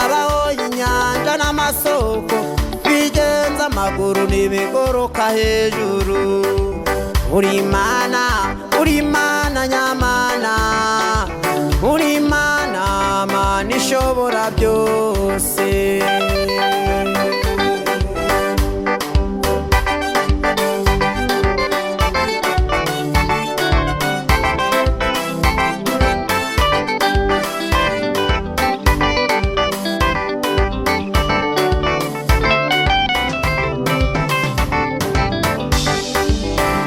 hakabaho inyanja n'amasoko bigenza amaguru n'ibiguruka hejuru. Uri Imana, uri Imana nyamana, uri Imana, Mana ishobora byose.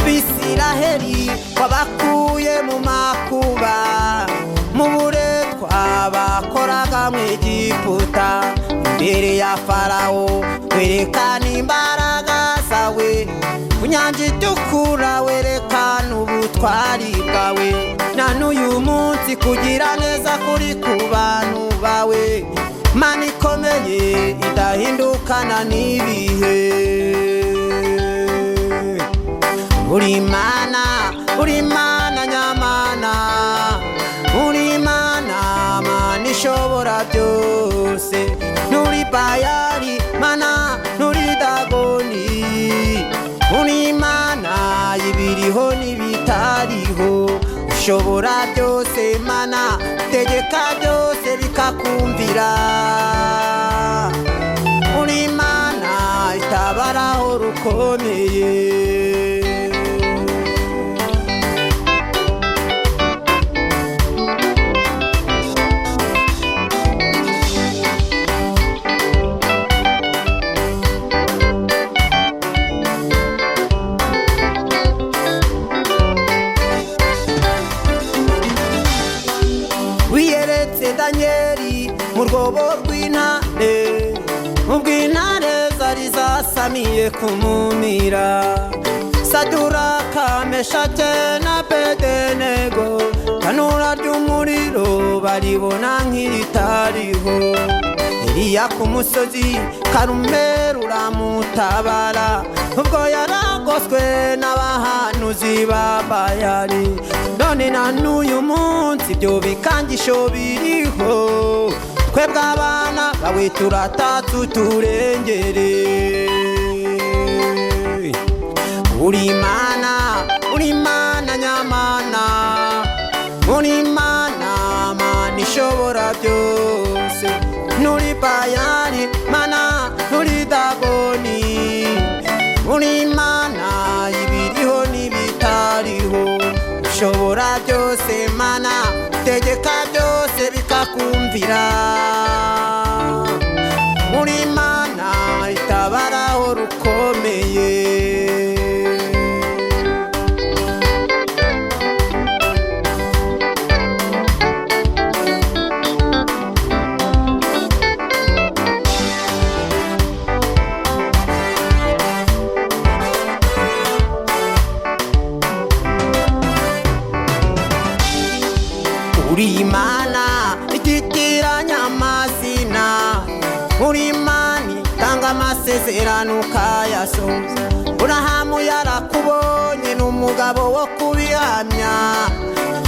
Bisiraheli wabakuye mu makuba, mu buretwa bakoraga mu Egiputa, imbere ya Farawo werekana imbaraga zawe, ku nyanja itukura werekana ubutwari bwawe, na n'uyu munsi kugira neza kuri ku bantu bawe, Mana ikomeye idahindukana n'ibihe. Uri Imana, uri Imana nyamana, uri Imana, Mana ishobora byose. Nuri Bayali, Mana, nuri Dagoni, uri Imana y'ibiriho n'ibitariho, ushobora byose Mana, tegeka byose bikakumvira. Uri Imana itabaraho rukomeye. Wiyeretse Danyeli mu rwobo rw'intare, ubwo intare zari zasamiye kumumira. Saduraka, Meshake na Abedenego, tanura ry'umuriro baribona nk'iritariho. Eliya ku musozi Karumeli uramutabara, ubwo yaragoswe n'abahanuzi ba Bayali. None na n'uyu munsi ibyo bikangisho biriho, twebwe abana bawe turatatse uturengere. Uri Imana, uri Imana nyamana, uri Imana, Mana ishobora byose. Nuri Bayali, Mana, nuri Dagoni, uri Imana y'ibiriho n'ibitariho, ushobora byose Mana, tegeka byose bikakumvira. Uri Imana itabaraho rukomeye. Uri Imana ikitiranya amazina, uri Imana itanga amasezerano ukayasohoza. Aburahamu yarakubonye n'umugabo wo kubihamya,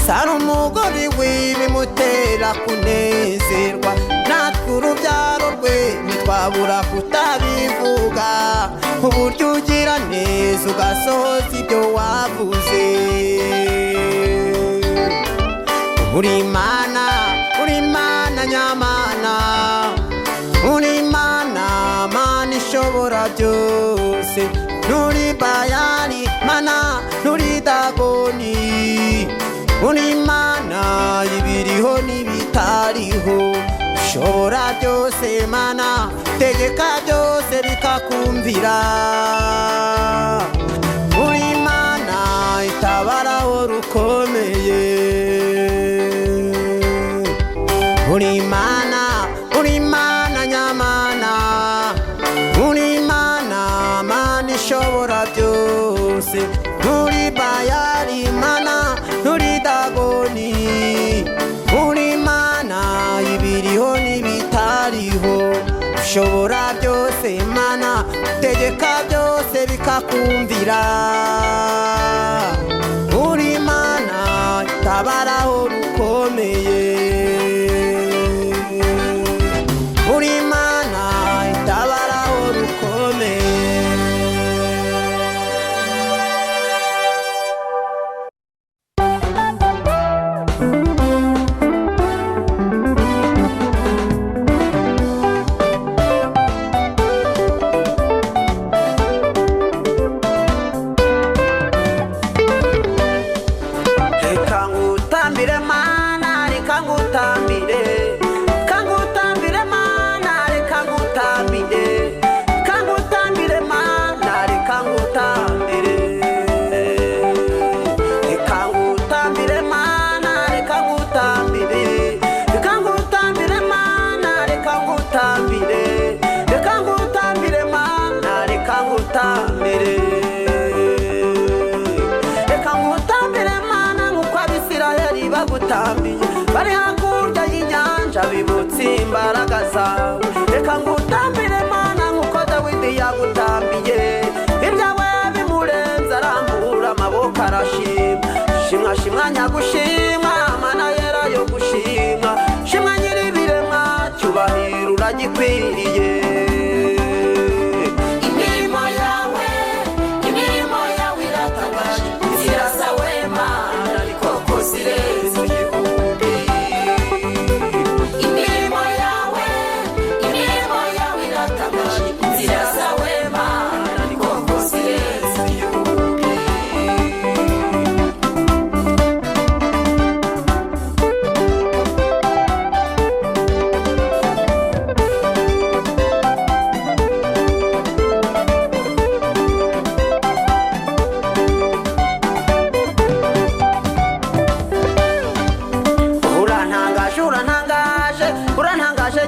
Sara umugore we bimutera kunezerwa, natwe urubyaro rwe ntitwabura kutabivuga, uburyo ugira neza ugasohoza ibyo wavuze. Uri Imana, uri Imana nyamana, uri Imana, Mana ishobora byose. Nuri Bayali, Mana, nuri Dagoni, uri Imana y'ibiriho n'ibitariho, ushobora byose Mana, tegeka byose bikakumvira. Uri Imana itabaraho rukomeye. Uri Imana, uri Imana nyamana, uri Imana, Mana ishobora byose. Nuri Bayali, Mana, nuri Dagoni, uri Imana y'ibiriho n'ibitariho, ushobora byose Mana, tegeka byose bikakumvira. Uri Imana itabaraho rukomeye. Uri imbaraga zawe. Reka ngutambire Mana nkuko Dawidi yagutambiye, ibyawe bimurenze arambura amaboko arashima. Shimwa shimwa nyagushimwa, Mana yera yo gushimwa, shimwa nyir'ibiremwa, cyubahiro uragikwiriye. Imirimo yawe iratangaje, inzira zawe Mana ni koko zirenze igihumbi. Imirimo yawe iratangaje, inzira zawe Mana ni koko zirenze igihumbi.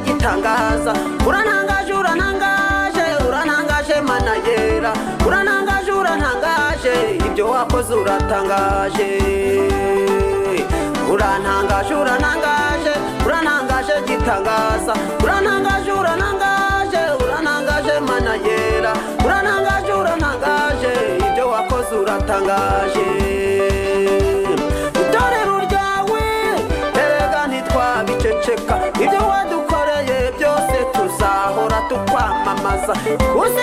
Gitangaza urantangaje Mana yera, urantangaje ibyo wakoze uratangaje. Urantangaje gitangaza, urantangaje Mana yera, urantangaje ibyo wakoze uratangaje. Itorero ryawe erega ntitwabiceceka, ibyo wadukoreye byose tuzahora tukwamamaza. Kusi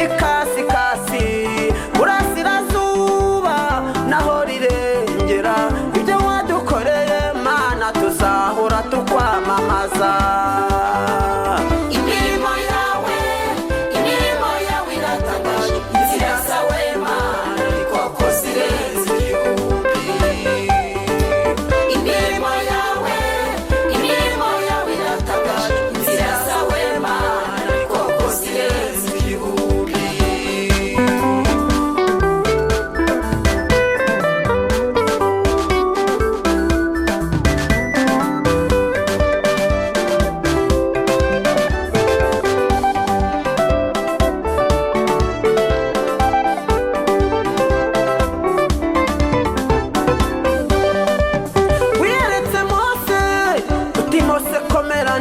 ikasi burasirazuba naho rirengera, ibyo wadukoreye Mana tuzahora tukwamamaza. Imirimo yawe iratangaje, inzira zawe Mana ni koko zirenze igihumbi. Imirimo yawe iratangaje, inzira zawe Mana ni koko zirenze igihumbi.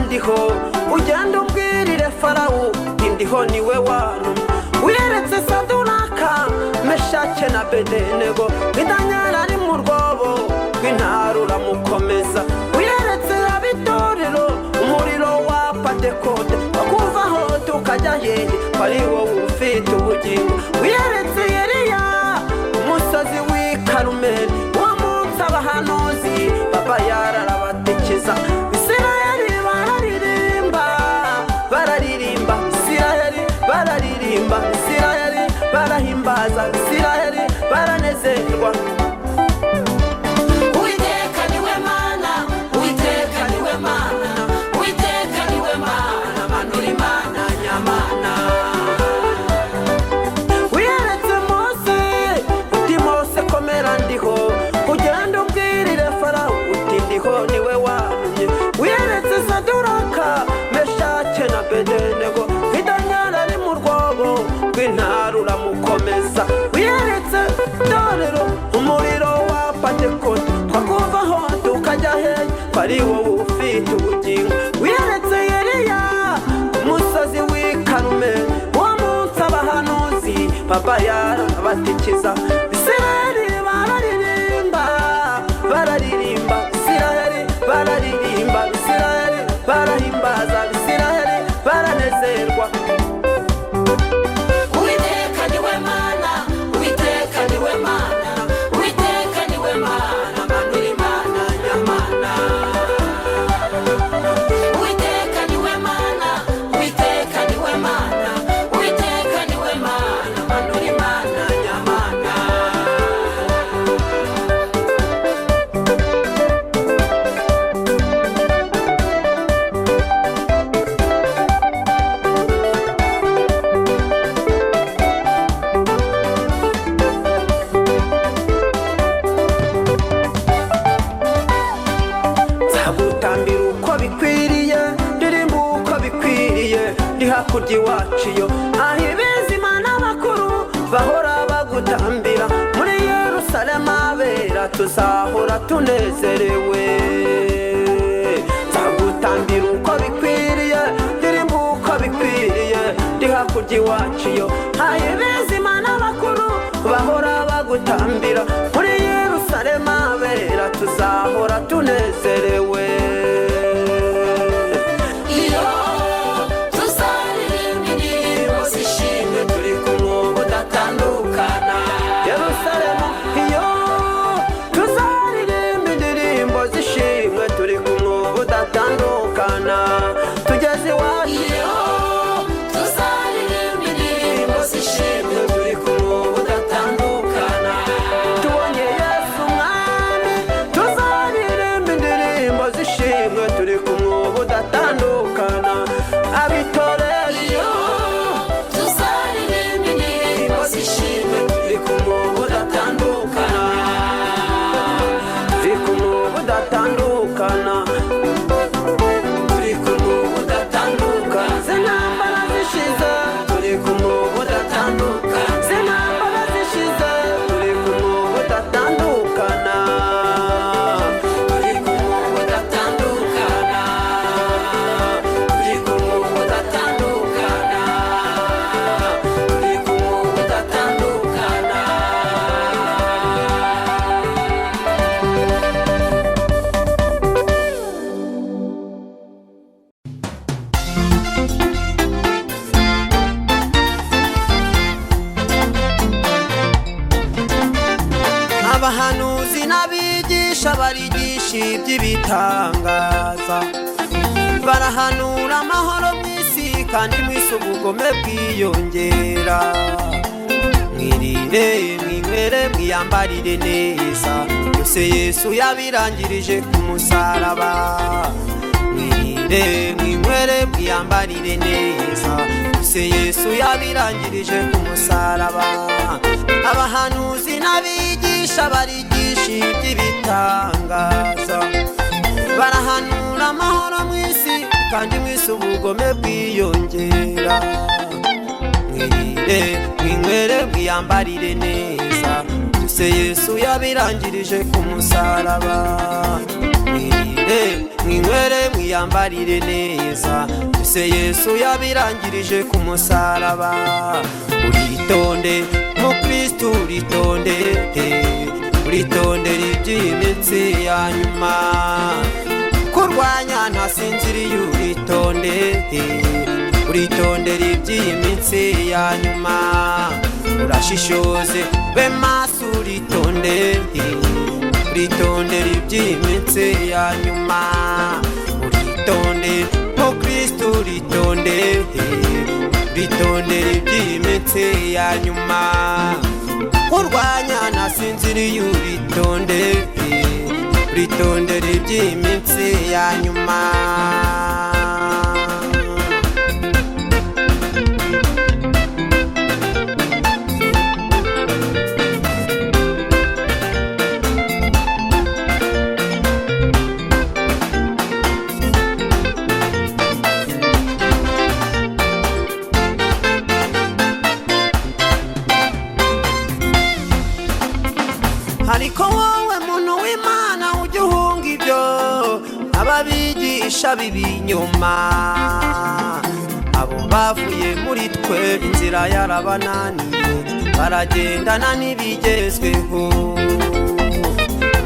Ndiho ugenda umbwirire Farawo ndiho niwe wantu. Wiyeretse Saduraka, Meshake na Abedenego, Danyeli ari mu rwobo rw'intare uramukomeza. Wiyeretse ab'itorero umuriro wa Pentekote, bakuvaho tukajya hehe ari wowe ufite ubugingo. Wiyeretse Eliya umusozi w'i Karumeli, uwo munsi abahanuzi Baba yararabatekiza. Isirayeli barahimbaza, Isirayeli baranezerwa. Uwiteka niwe Mana, Uwiteka niwe Mana, Uwiteka niwe Mana, Mana uri Mana nyamana. Wiyeretse Mose uti Mose komera ndiho, ugenda umbwirire Farawo uti ndiho niwe wantumye. Wiyeretse Saduraka, Meshake na Abedenego, Danyeli ari mu rwobo rw'intare uramukomeza. Wiyeretse itorero umuriro wa Pentekote, twakuvaho tukajya hehe ari wowe ufite ubugingo. Wiyeretse Eliya umusozi w'i Karumeli, uwo munsi abahanuzi Baba yarabatikiza. Isirayeli bararirimba, Isirayeli bararirimba, Isirayeli barahimbaza, Isirayeli baranezerwa. Uwiteka niwe Mana, Uwiteka niwe Mana, Uwiteka niwe Mana, Mana uri Mana nyamana. Uwiteka niwe Mana, Uwiteka niwe Mana, Uwiteka niwe Mana, Mana uri Mana nyamana. Hakurya iwacu yo aho ibizima n'abakuru bahora bagutambira. Muri Yerusalemu abera tuzahora tunezerewe. Nzagutambira bagutambira uko bikwiriye, ndirimba uko bikwiriye, ndi hakurya iwacu yo haye bezima n'abakuru bahora bagutambira, muri Yerusalemu abera tuzahora tunezerewe. iyo tuzaririmba indirimbo z'ishimwe turi kumwe ubudatandukana. Yerusalemu iyo tuzaririmba indirimbo z'ishimwe turi kumwe ubudatandukana, tugeze iwacu iyo tuzaririmba indirimbo z'ishimwe turi kumwe ubudatandukana. tubonye Yesu umwami, tuzaririmba indirimbo z'ishimwe turi kumwe ubudatandukana, abitorera iyo tuzaririmba indirimbo z'ishimwe turi kumwe ubudatandukana. turi kumwe ubudatandukana, turi kumwe ubudatandukana. z'intambara zishize turi kumwe ubudatandukana. z'intambara zishize turi kumwe ubudatandukana, turi kumwe ubudatandukana. turi kumwe ubudatandukana. turi kumwe ubudatandukana. abahanuzi n'abigisha barigisha iby'ibitangaza, barahanura amahoro mu isi kandi mu isi ubugome bwiyongera. mwirire mwinywere mwiyambarire neza, byose Yesu yabirangirije ku musaraba. mwirire mwinywere mwiyambarire neza, byose Yesu yabirangirije ku musaraba. abahanuzi n'abigisha barigisha iby'ibitangaza, barahanura amahoro mu isi kandi mu isi ubugome bwiyongera. mwirire mwinywere mwiyambarire neza, byose Yesu yabirangirije ku musaraba. mwirire mwinywere mwiyambarire neza, byose Yesu yabirangirije ku musaraba. uritonde mu Kristo uritonde, uritondera iby'iminsi ya nyuma, kurwanya ntasinziriye uritonde, uritondera iby'iminsi ya nyuma. urashishoze we maso uritonde, uritondera iby'iminsi ya nyuma. uritonde mu Kristo uritonde, uritondera iby'iminsi ya nyuma, kurwanya ntasinziriye uritonde, uritondera iby'iminsi ya nyuma. ariko wowe muntu w'Imana ujya uhunga ibyo ababigisha b'ibinyoma, abo bavuye muri twe inzira yarabananiye, baragendana n'ibigezweho.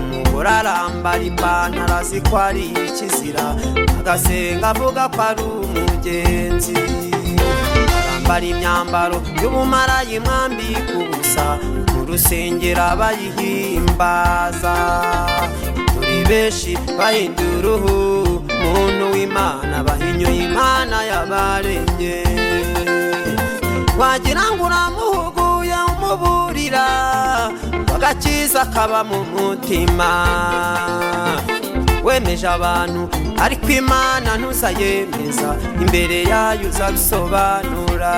umugore arambara ipantaro azi ko ari ikizira, agasenga avuga ko ari umugenzi, arambara imyambaro y'ubumarayi mwambika ubusa, mu rusengero abayihimbaza. turi benshi bahinduye uruhu, muntu w'Imana bahinyuye Imana yabaremye. wagira ngo uramuhuguye umuburira, agakiza kaba mu mutima. wemeje abantu ariko Imana ntuzayemeza, imbere yayo uzabisobanura.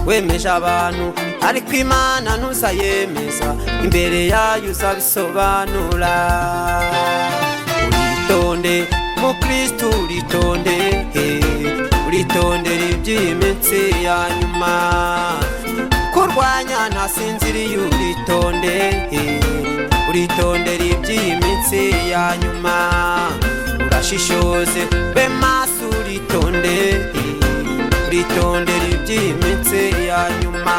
wemeje abantu ariko Imana ntuzayemeza, imbere yayo uzabisobanura. uritonde mu Kristo uritonde, uritondera iby'iminsi ya nyuma, kurwanya ntasinziriye uritonde, uritondera iby'iminsi ya nyuma. Urashishoze be maso uritondera iby'iminsi ya nyuma.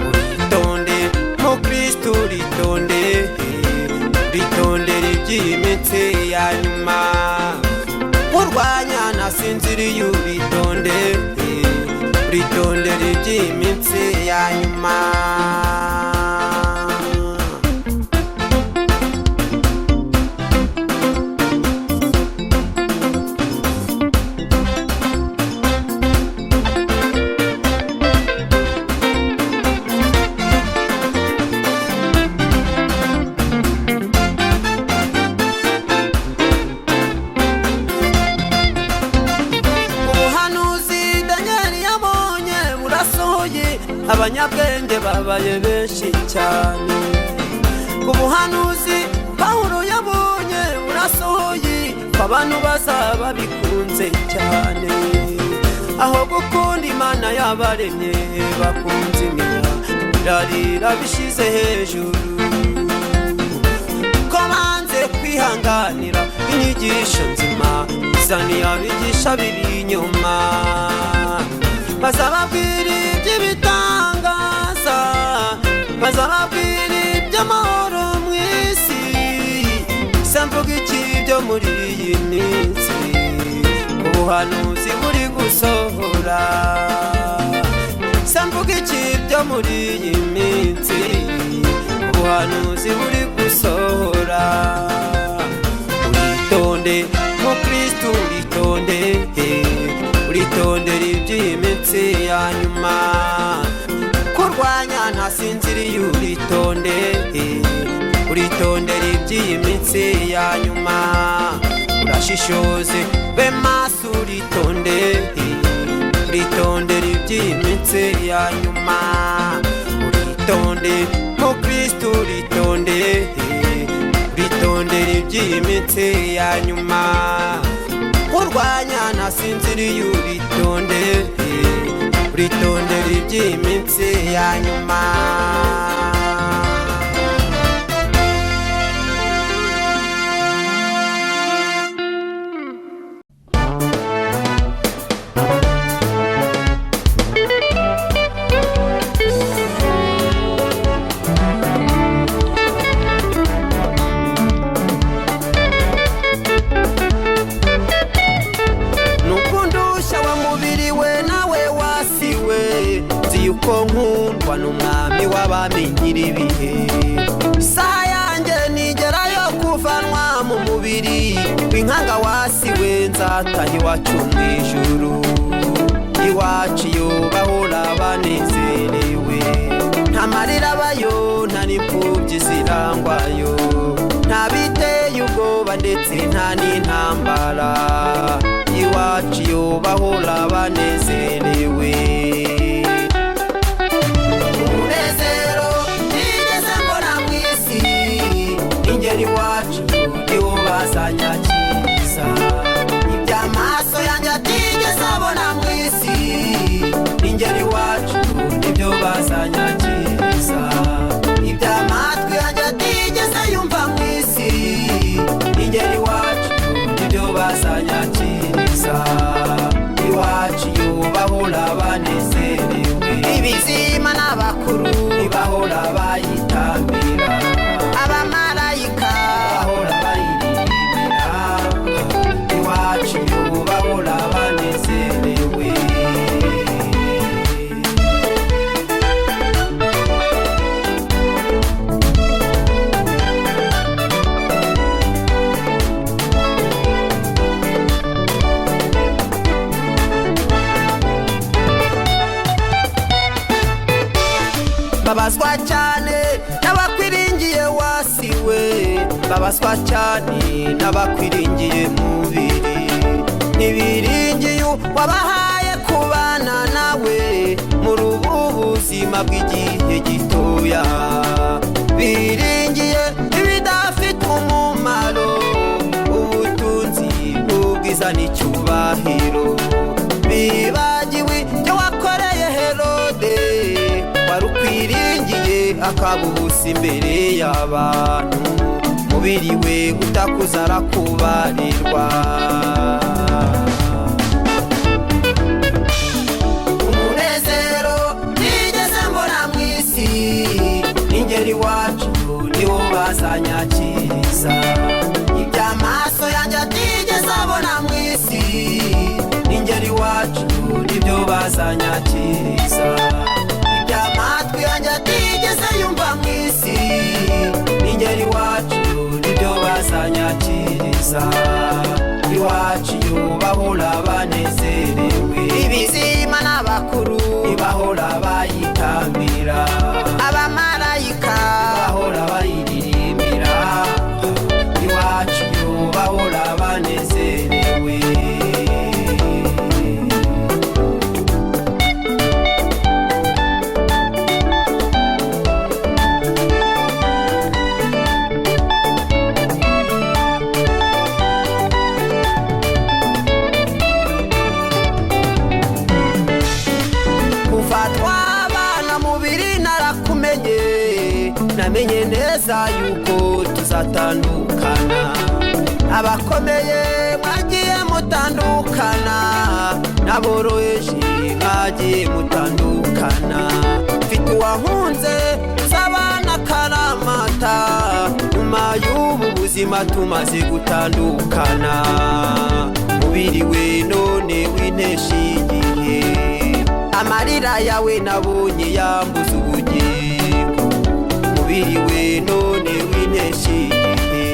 Uritonde mu Kristo uritondera iby'iminsi ya nyuma. Urwanya nasinziriye uritondera iby'iminsi ya nyuma. Abanyabwenge babaye benshi cyane. Ubuhanuzi Pawulo yabonye burasohoye, abantu bazaba bikunze cyane. Aho gukunda Imana yabaremye bakunze iminya, birarira bishize hejuru. Ko banze kwihanganira inyigisho nzima izaniye abigisha biri inyuma. Bazababwira iby'ibitangaza, bazababwira iby'amahoro mu isi. Se mvuga iki byo muri iyi minsi, ubuhanuzi buri gusohora. Se mvuga iki byo muri iyi minsi, ubuhanuzi buri gusohora. Uritonde mu Kristo uritondera iby'iminsi ya nyuma. Kurwanya ntasinziriye uritondera iby'iminsi ya nyuma. Urashishoze be maso uritondera iby'iminsi ya nyuma. Uritonde mu Kristo uritondera iby'iminsi ya nyuma. Urwanya nasinziriye uritondera iby'iminsi ya nyuma. Yuko nkundwa n'umwami w'abami nyir'ibihe. Isaha yanjye nigerayo kuvanwa mu mubiri w'inkanga wasiwe, nzataha iwacu mu ijuru. Iwacu iyo bahora banezerewe, nta marira abayo, nta n'imfubyi zirangwayo, nta biteye ubwoba ndetse nta n'intambara. Iwacu iyo bahora banezerewe. Ingeri wacu niwo bazanyakiriza, iby'amaso yanjye atigeze abona mu isi. Ingeri wacu nibyo bazanyakiriza, iby'amatwi yanjye atigeze yumva mu isi. Ingeri wacu nibyo bazanyakiriza. Iwacu iyo bahora banezerewe, ibizima n'abakuru bahora bayitambira. Abamarayika bahora bayiririmbira. Iwacu iyo bahora banezerewe. Babazwa cyane n'abakwiringiye wasiwe, babazwa cyane n'abakwiringiye mubiri. Ntibiringiye wabahaye kubana nawe muri ubu buzima bw'igihe gitoya. Biringiye ibidafite umumaro, ubutunzi n'ubwiza n'icyubahiro. Bibagiwe ibyo wakoreye Herode, wari ukwiringiye ukabubusa imbere y'abantu mubiri we utakuza arakubarirwa umunezero nigeze mbona mw'isi n'ingeri wacu niwo bazanyakiriza iby'amaso yanjye atigeze abona mw'isi n'ingeri wacu nibyo bazanyakiriza iby'amatwi yanjye atigeze yumva mw'isi n'ingeri wacu nibyo bazanyakiriza iwacu bahora banezerewe ibizima n'abakuru bahora bayitambira abamarayika bahora bayiririmbira iwacu bahora banezerewe namenye neza yuko tuzatandukana abakomeye mwagiye mutandukana n'aboroheje mwagiye mutandukana mfite uwahunze tuzabana akaramata nyuma y'ubu buzima tumaze gutandukana mubiri we none w'intesha igihe amarira yawe nabonye yambuza ubugingo mubiri we none w'intesha igihe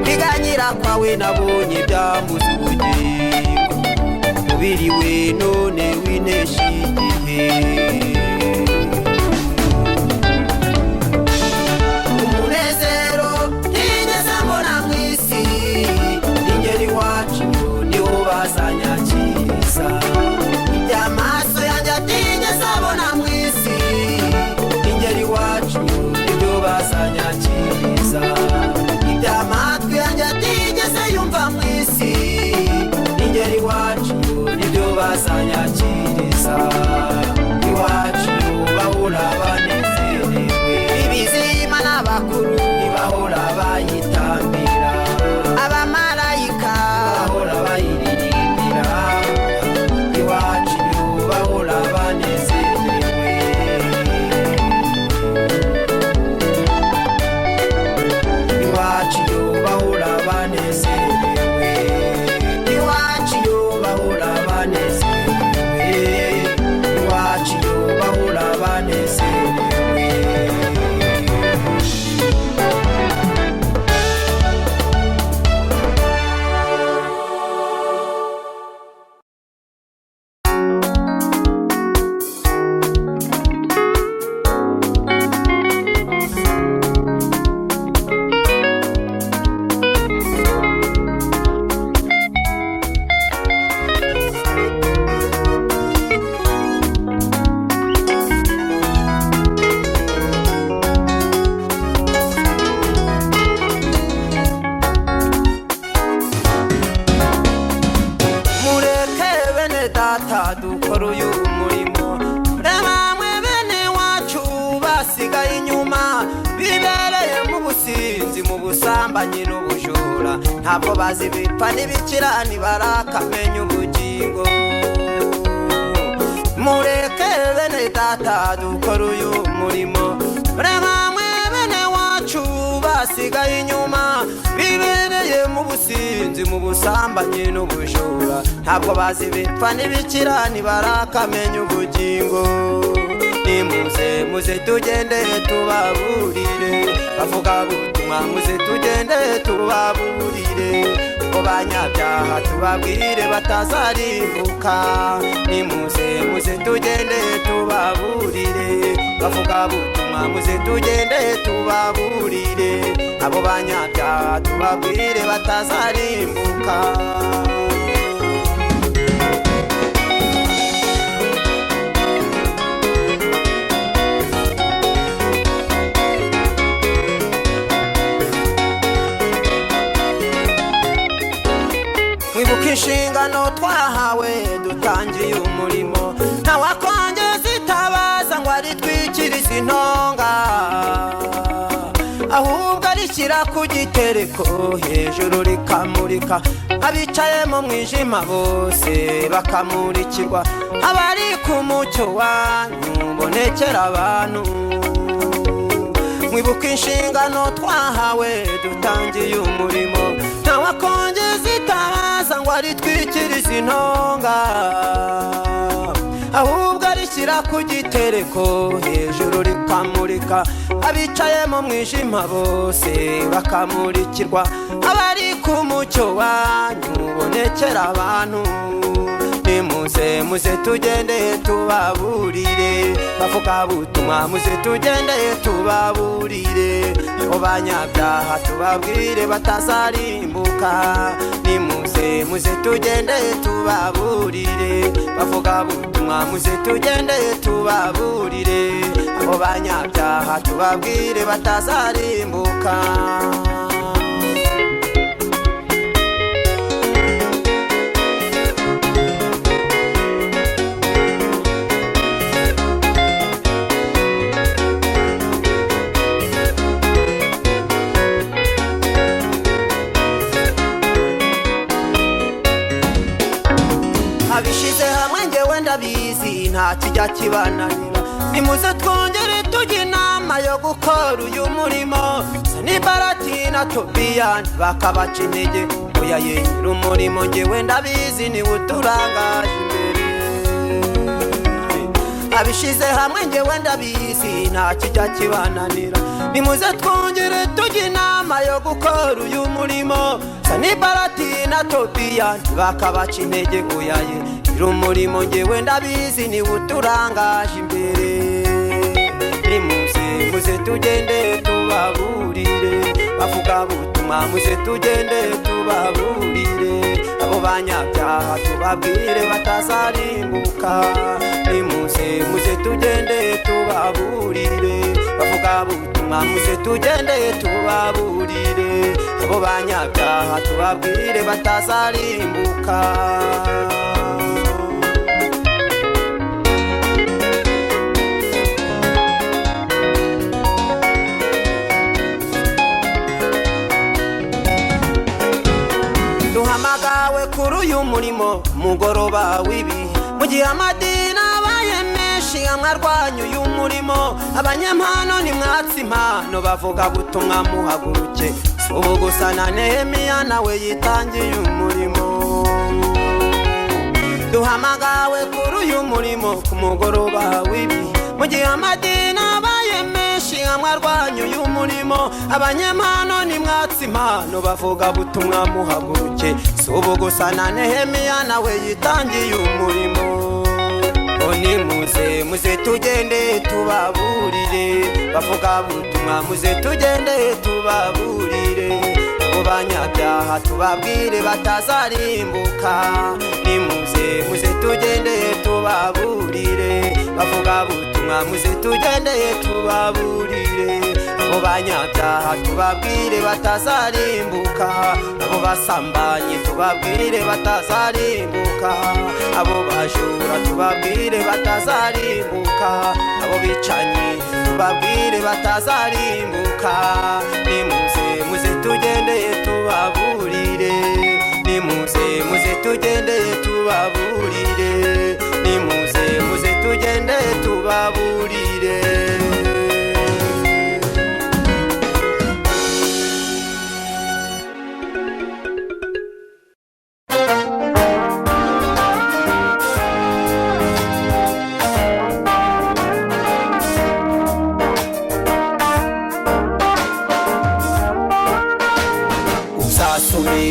kwiganyira kwawe nabonye byambuza ubugingo mubiri we none w'intesha igihe umunezero ntigeze mbona mw'isi n'ingeri wacu niwo bazanyakiriza iby'amaso yanjye atigeze abona mw'isi n'ingeri wacu nibyo bazanyakiriza iby'amatwi yanjye atigeze yumva mw'isi n'ingeri wacu nibyo bazanyakiriza iwacu bahora banezerewe ibizima n'abakuru bahora bayitambira abamarayika bahora bayiririmbira iwacu bahora banezerewe iwacu bahora banezerewe iwacu bahora banezerewe iwacu bahora banezerewe dukora uyu murimo bamwe bene wacu basigaye inyuma bibereye mu businzi mu busambanyi n'ubujura ntabwo bazi bipfa n'ibikirani barakamenya ubugingo mureke bene data dukora uyu murimo bamwe bene wacu basigaye inyuma bibereye mu businzi mu busambanyi n'ubujura ntabwo bazi bipfa n'ibikirani barakamenya ubugingo nimuze muze tugende tubaburire bavuga butumwa muze tugende tubaburire ko banyabyaha tubabwire batazarimbuka nimuze muze tugende tubaburire bavuga butumwa muze tugende tubaburire abo banyabyaha tubabwire batazarimbuka mwibuka inshingano twahawe dutangiye umurimo ntawakongeza itabaza ritabaza ngo aritwikirize intonga, ahubwo arishyira ku gitereko hejuru rikamurika, abicaye mu mwijima bose bakamurikirwa, abari ku mucyo wanyu mbonekera abantu. Mwibuka inshingano twahawe dutangiye umurimo, ntawakongeza itabaza ngo aritwikirize intonga, ahubwo arishyira ku gitereko hejuru rikamurika, abicaye mu mwijima bose bakamurikirwa, abari ku mucyo wanyu bonekera abantu. Nimuze muze tugende tubaburire, bavuga butumwa muze tugende tubaburire, abo banyabyaha tubabwire batazarimbuka. Nimuze muze tugende tubaburire, bavuga butumwa muze tugende tubaburire, abo banyabyaha tubabwire batazarimbuka. Abishize hamwe njyewe ndabizi nta kijya kibananira, nimuze twongere tujye inama yo gukora uyu murimo. Sanibalati na Tobiya bakabaca intege, oya ye nyir'umurimo njyewe ndabizi niwe uturangaje imbere. Abishize hamwe njyewe ndabizi nta kijya kibananira, nimuze twongere tujye inama yo gukora uyu murimo. Sanibalati na Tobiya bakabaca intege, oya ye nyir'umurimo njyewe ndabizi niwe uturangaje imbere. Nimuze muze tugende tubaburire, bavuga butumwa muze tugende tubaburire, abo banyabyaha tubabwire batazarimbuka. Nimuze muze tugende tubaburire, bavuga butumwa muze tugende tubaburire, abo banyabyaha tubabwire batazarimbuka. Duhamagawe kuri uyu murimo mugoroba w'ibihe, mu gihe amadini abaye menshi amwe arwanya uyu murimo. Abanyempano nimwatse impano, bavuga butumwa muhaguruke, ubu gusa na Nehemiya nawe yitangiye umurimo. Duhamagawe kuri uyu murimo ku mugoroba w'ibihe, mu gihe amadini abaye menshi amwe arwanya uyu murimo. Abanyempano nimwatse impano, bavuga butumwa muhaguruke, ubu gusa na Nehemiya nawe yitangiye umurimo. Nimuze muze tugende tubaburire, bavuga butumwa muze tugende tubaburire, abo banyabyaha tubabwire batazarimbuka. Nimuze muze tugende tubaburire, bavuga butumwa muze tugende tubaburire, abo banyabyaha tubabwire batazarimbuka. Abo basambanyi tubabwire batazarimbuka, abo bajura tubabwire batazarimbuka, abo bicanyi tubabwire batazarimbuka. Nimuze muze tugende tubaburire, nimuze muze tugende tubaburire, nimuze muze tugende tubaburire.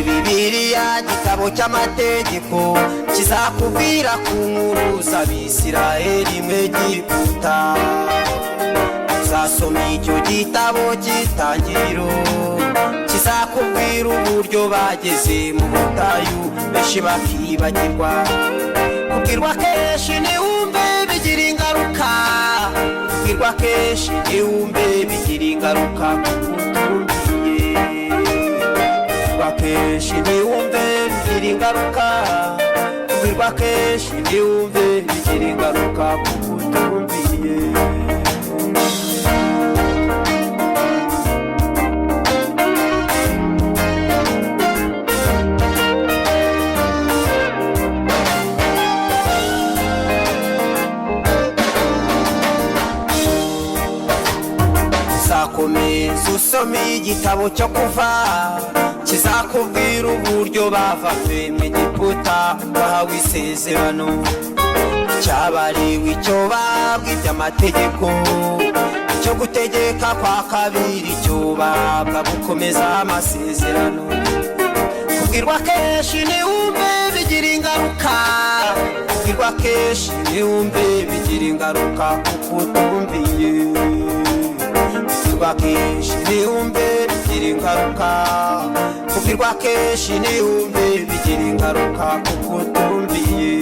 Bibiliya gitabo cy'amategeko kizakubwira ku nkuru z'Abisiraheli mw'Egiputa. Uzasoma icyo gitabo cy'Itangiriro, kizakubwira uburyo bageze mu butayu benshi bakibagirwa. Kubwirwa kenshi ntiwumve bigira ingaruka, kubwirwa kenshi ntiwumve bigira ingaruka kukutumviye. Kenshi ntiwumve bigira ingaruka, kubwirwa kenshi ntiwumve bigira ingaruka kukutumviye. uzakomeza usome igitabo cyo kuva kizakubwira uburyo bavavuye mu Egiputa bahawe isezerano cyabariwe icyo babwibye amategeko cyo gutegeka kwa kabiri cyo babwa gukomeza amasezerano kubwirwa kenshi niwumve bigira ingaruka kubwirwa kenshi niwumve bigira ingaruka kuko utumviye kubwirwa kenshi niwumve bigira ingaruka kubwirwa kenshi niwumve bigira ingaruka kuko utumviye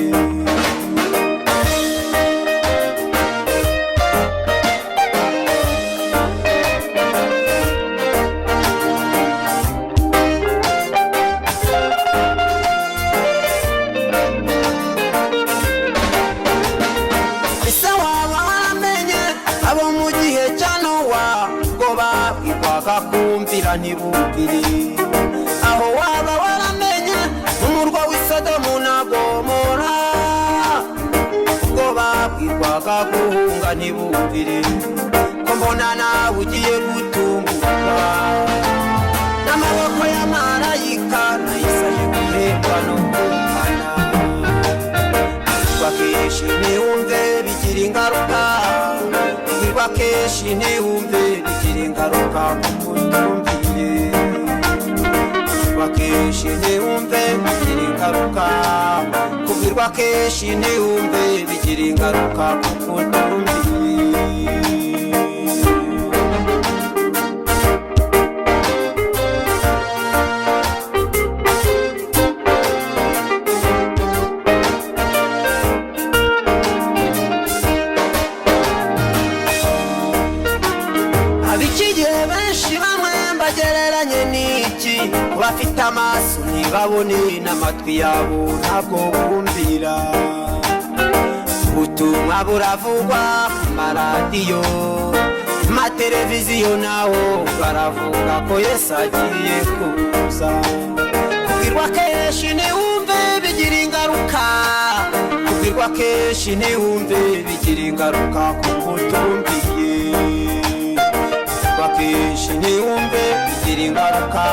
kumvira ntibumvire aho waba waramenye umurwa w'Isodomu na Gomora ubwo babwirwaga guhunga ntibumvire ko mbona nawe ugiye gutungurwa n'amaboko ya marayika nayisaje guhekwa no kumvana bakeshi niwumve bigira ingaruka bakeshi niwumve bigira ingaruka kutumviye bakeshi niwumve bigira ingaruka kubwirwa keshi niwumve bigira ingaruka kutumviye bafite amaso ntibabone n'amatwi yabo ntabwo bumvira ubutumwa buravugwa ku maradiyo mateleviziyo naho baravuga ko Yesu agiye kuza kubwirwa kenshi niwumve bigira ingaruka kubwirwa kenshi niwumve bigira ingaruka kuko utumviye kubwirwa kenshi niwumve bigira ingaruka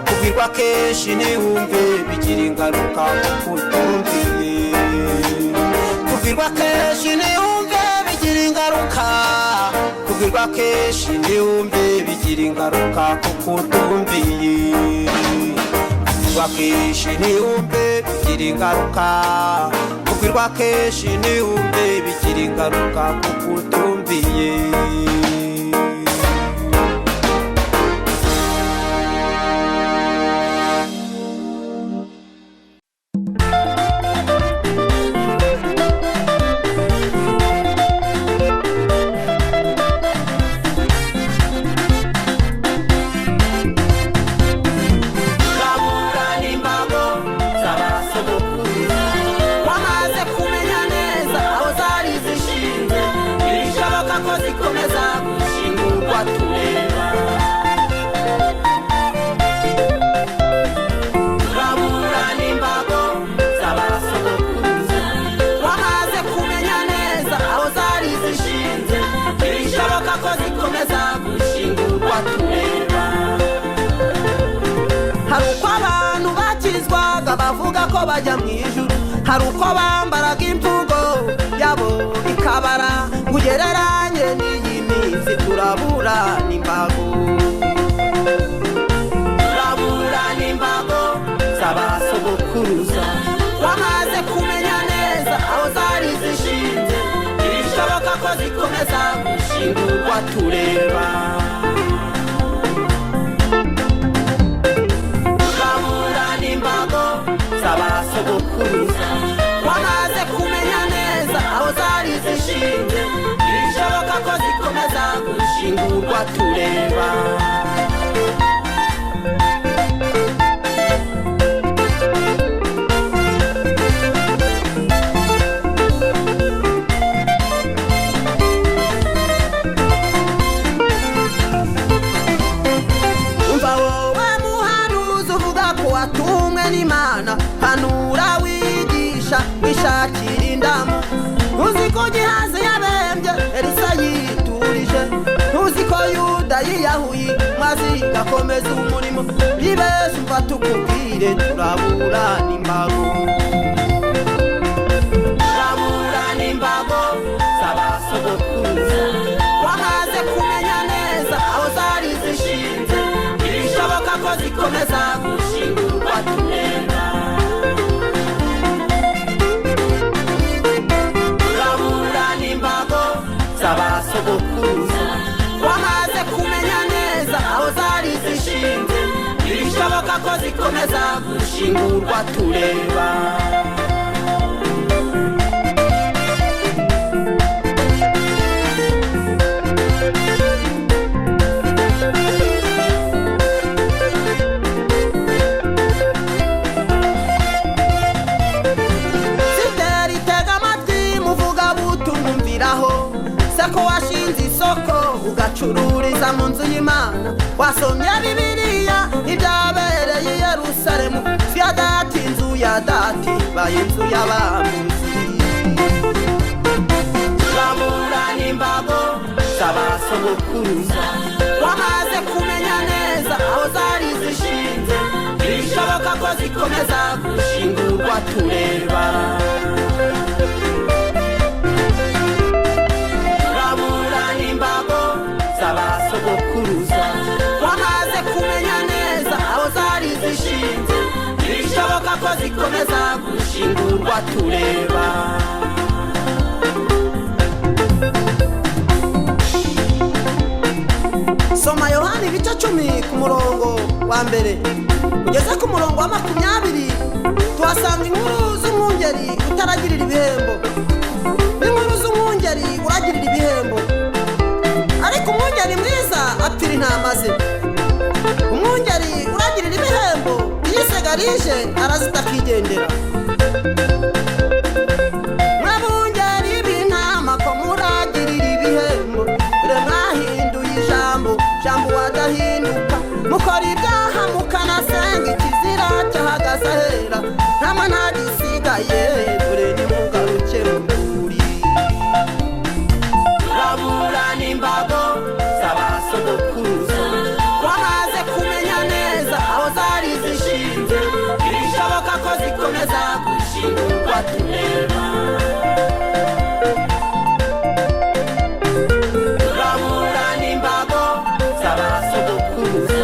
kubwirwa kenshi niwumve bigira ingaruka kuko utumviye kubwirwa kenshi niwumve bigira ingaruka kubwirwa kenshi niwumve bigira ingaruka kuko utumviye kubwirwa kenshi niwumve bigira ingaruka kubwirwa kenshi niwumve bigira ingaruka kuko utumviye bavuga ko bajya mu ijuru hari uko bambaraga imvugo yabo ikabara ngugereranye n'iyi minsi turabura n'imbago z'abasogokuruza wamaze kumenya neza aho zari zishinze bishoboka ko zikomeza gushingurwa tureba abasogokuruza wamaze kumenya neza aho zari zishinze bishoboka ko zikomeza gushingurwa tureba wishakira indamu. Ntuzi ko Gihazi yabembye Elisa yiturije, ntuzi ko Yuda yiyahuye maze gakomeza umurimo. Ibese umva tukubwire turaburana imbago, turaburana imbago z'abasogokuruza. Wamaze kumenya neza aho zari zishinze, ibishoboka ko zikomeza gushingurwa tureba. Turaburana imbago z'abasogokuruza. Wamaze kumenya neza aho zari zishinze, ibishoboka ko zikomeza gushingurwa tureba. Siteri tega amatwi muvuga butumviraho, sako washinze isoko ugacururiza mu nzu y'Imana. Wasomye Bibiliya ibyabereye i Yerusalemu, si ya data inzu ya data baye inzu y'abamuzi. Turaburana imbago z'abasogokuruza. Wamaze kumenya neza aho zari zishinze, ibishoboka ko zikomeza gushingurwa tureba. Turaburana imbago z'abasogokuruza. Wamaze kumenya neza aho zari zishinze, ibishoboka ko zikomeza gushingurwa tureba. Soma Yohana ibice 10 ku murongo wa mbere ugeze ku murongo wa 20, tuhasanga inkuru z'umwungeri utaragirira ibihembo n'inkuru z'umwungeri uragirira ibihembo. Ariko umwungeri mwiza apfira intama ze. Umwungeri uragirira ibihembo iyo isega rije arazita akigendera. Mwabungeri b'intama ko muragirira ibihembo, dore mwahinduye ijambo wadahinduka. Mukora ibyaha mukanasenga ikizira cyahagaze ahera, ntama ntagisigaye dore nimugaruke mukuri. Turaburana imbago z'abasogokuruza. Wamaze kumenya neza aho zari zishinze, ibishoboka ko zikomeza gushingurwa tureba. Turaburana imbago z'abasogokuruza.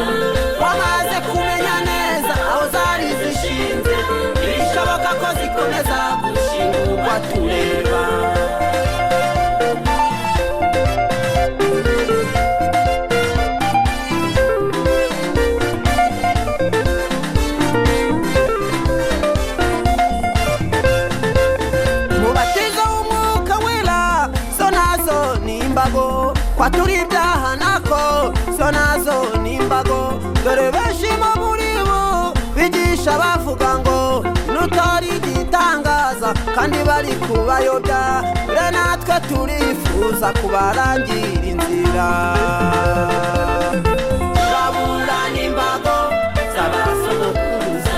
Wamaze kumenya neza aho zari zishinze, ibishoboka ko zikomeza gushingurwa tureba. Mubatizo w'Umwuka wera zo nazo ni imbago, kwatura ibyaha nako zo nazo ni imbago. Dore benshi muri bo bigisha bavuga ngo nutari igitangaza, kandi bari kubayobya. Dore natwe turifuza kubarangira inzira. Turaburana imbago z'abasogokuruza.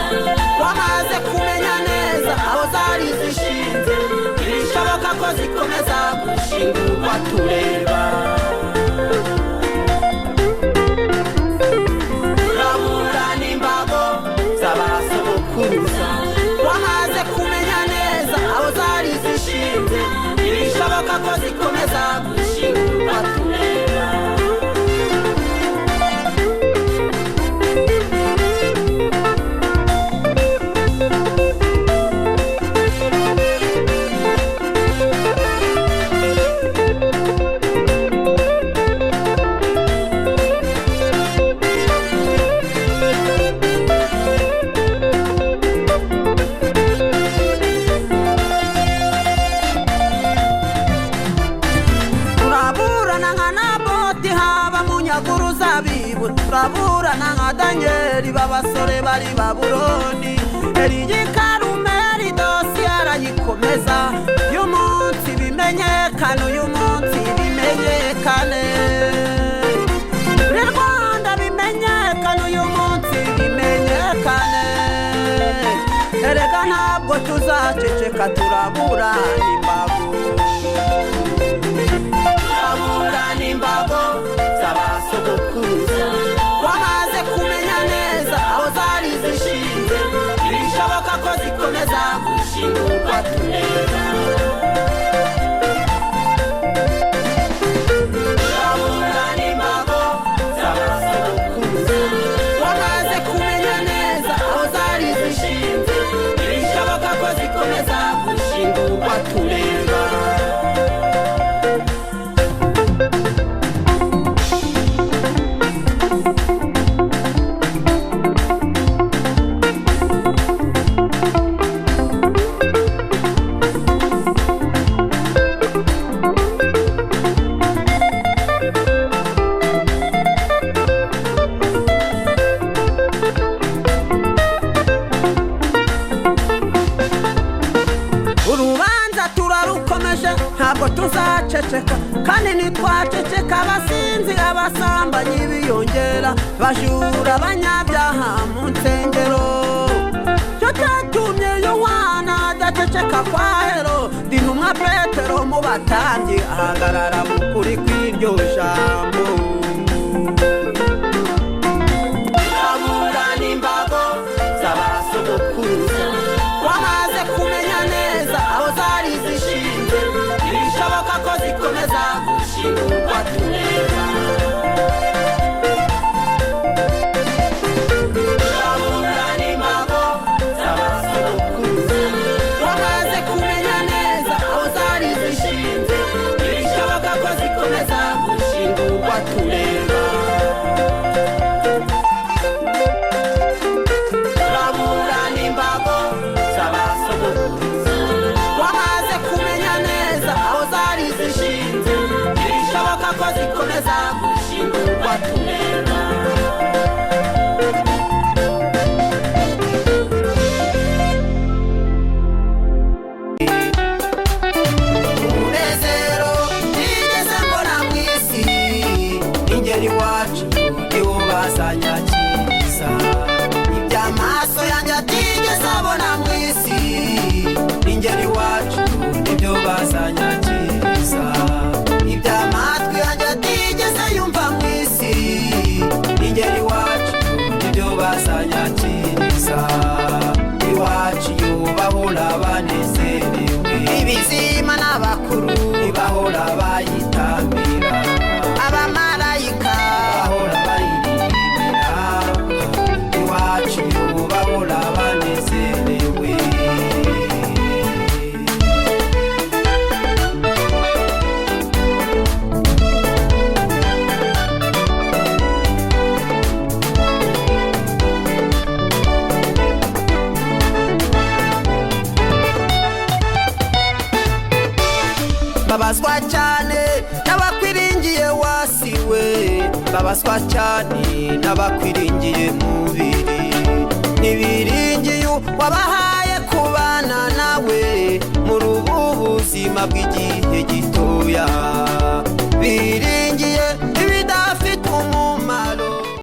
Wamaze kumenya neza aho zari zishinze, ibishoboka ko zikomeza gushingurwa tureba. Turaburana imbago z'abasogokuruza. Wamaze kumenya neza aho zari zishinze, ibishoboka ko zikomeza gushingurwa tureba. Turaburana nka Danyeli b'abasore bari Babuloni. Eliya Karumeli dosiye arayikomeza. Uyu munsi bimenyekane, uyu munsi bimenyekane. Muri Rwanda bimenyekane, uyu munsi bimenyekane. Erega nta ntabwo tuzaceceka turaburana imbago turaburana imbago z'abasogokuruza wamaze kumenya neza aho zari zishinze bishoboka ko zikomeza gushingurwa tureba turaburana imbago z'abasogokuruza wamaze kumenya neza aho zari zishinze bishoboka ko zikomeza gushingurwa tureba ntabwo tuzaceceka kandi ntitwaceceka abasinzi abasambanyi biyongera bajura abanyabyaha mu nsengero cyo cyatumye yohana adaceceka kwa herodi intumwa petero mu batambyi ahagarara mu kuri kw'iryo jambo turaburana imbago z'abasogokuruza wamaze kumenya neza aho zari zishinze bishoboka ko zikomeza gushingurwa tureba turaburana imbago z'abasogokuruza wamaze kumenya neza aho zari zishinze bishoboka ko zikomeza gushingurwa tureba turaburana imbago z'abasogokuruza wamaze kumenya neza aho zari zishinze bishoboka ko zikomeza gushingurwa tureba umunezero nigeze mbona mu isi ingeri iwacu niwo bazanyakiriza iby'amaso yanjye atigeze abona mu isi ingeri iwacu nibyo bazanyakiriza iby'amatwi yanjye atigeze yumva mu isi ingeri iwacu nibyo bazanyakiriza iwacu bahora banezerewe ibizima n'abakuru bahora bayitambira abamarayika bahora bayiririmbira iwacu bahora banezerewe babazwa cyane n'abakwiringiye wasiwe babazwa cyane n'abakwiringiye mubiri ntibiringiye wabahaye kubana nawe muri ubu buzima bw'igihe